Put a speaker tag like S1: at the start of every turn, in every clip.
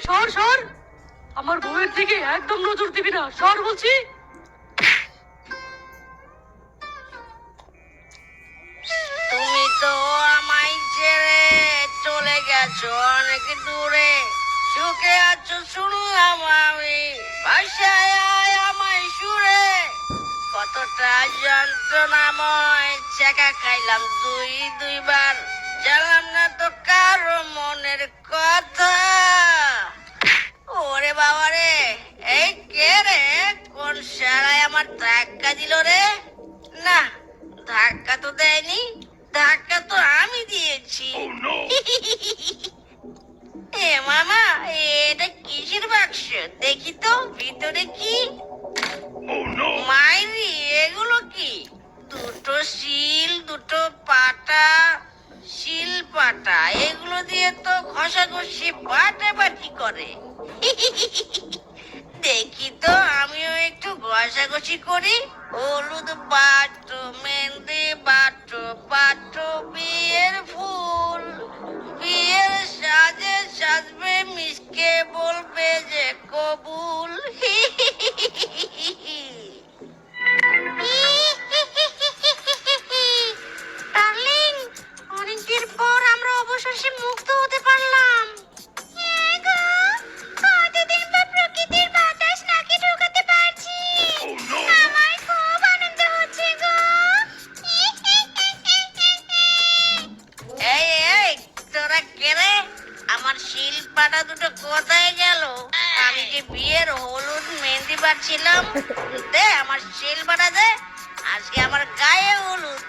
S1: সর সর, আমার বউয়ের দিকে একদম নজর দিবি না, সর বলছি।
S2: তুমি তো আমায় ছেড়ে চলে গেছো অনেক দূরে, সুখে আছো শুনলাম আমি, বাসায় আয় আমায় সুরে, কতটা যন্ত্রণাময় চেকা খাইলাম দুইবার, জানলাম না তো কারো মনের কথা। ওরে বাবা রে, এই কে রে, কোন শালায় আমার ধাক্কা দিল রে? না, ধাক্কা তো দেয়নি, ধাক্কা তো আমি দিয়েছি। এ মামা, এটা কিসের বাক্স? দেখি তো ভিতরে কি। মাইরি, এগুলো কি? দুটো শিল, দুটো পাটা, শিল পাটা, এগুলো দিয়ে তো ঘষাঘষি বাটাবাটি করে। দেখি তো আমিও একটু ঘষাঘষি করি। হলুদ বাটো, মেহেন্দি বাটো, বাটো বিয়ের ফুল, বিয়ের সাজে সাজবে মিসকে বলবে যে কবুল। ডার্লিং, অনেকদিন পর আমরা অবশেষে মুক্ত হতে পারলাম। কতদিন পর প্রকৃতির বাতাস নাকে ঢোকাতে পারছি। আমার খুব আনন্দ হচ্ছে গো। এই এই, তোরা কে রে? আমার শিল পাটা দুটো কোথায় গেল? আমি যে বিয়ের হলুদ মেহেন্দি পাচ্ছিলাম, দে আমার শিল পাটা দে। আজকে আমার গায়ে হলুদ,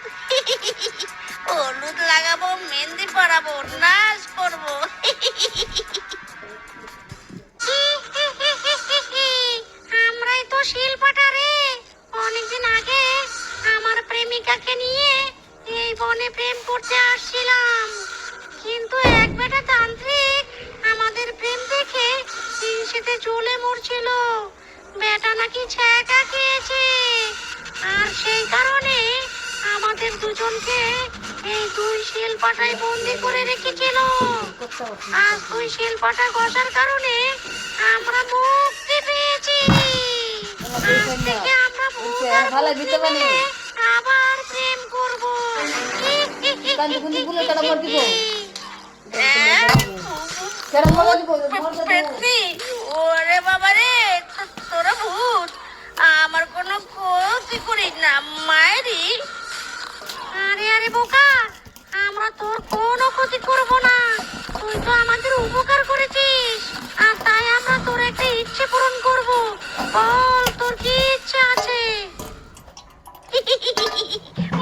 S2: হলুদ লাগাবো, মেহেন্দি পরাবো, নাচ করবো। আমরাই তো শিল্পাটা রে। অনেকদিন আগে আমার প্রেমিকাকে নিয়ে এই বনে প্রেম করতে আসছিলাম, কিন্তু এক বেটা তান্ত্রিক আমাদের প্রেম দেখে হিংসেতে জ্বলে মরছিল। বেটা নাকি ছ্যাঁকা খেয়েছে, আর সেই কারণে আমাদের দুজনকে এই দুই শিলপাটায় বন্দি করে রেখেছিল। আজ দুই শিলপাটা ঘষার কারণে আমরা মুক্তি পেয়েছি। আজ থেকে আমরা আবার প্রেম করব। ওরে বাবা রে, তোরা ভূত, আমার কোনো ক্ষতি করিস না মায়েরি। আরে আরে বোকা, আমরা তোর কোনো ক্ষতি করব না। তুই তো আমাদের উপকার করেছিস, আর তাই আমরা তোর একটা ইচ্ছে পূরণ করব। বল, তোর কি ইচ্ছে আছে?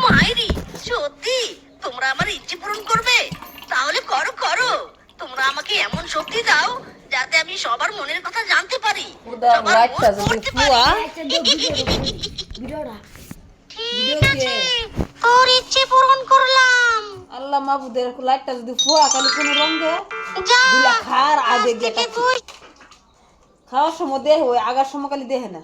S2: মায়েরি, সত্যি তোমরা আমার ইচ্ছে পূরণ করবে? তাহলে করো করো, তোমরা আমাকে এমন শক্তি দাও যাতে আমি সবার মনের কথা জানতে পারি, সবার মন পড়তে পারি। ঠিক আছে, তোর ইচ্ছে পূরণ করলাম।
S3: আল্লাহ মাহবুদের লাইটটা যদি ফুয়া খালি কোনো রঙে
S2: যা,
S3: খার আগে
S2: তুই
S3: খাওয়ার সময় দেহ, ওই আগার সময় খালি দেহে না।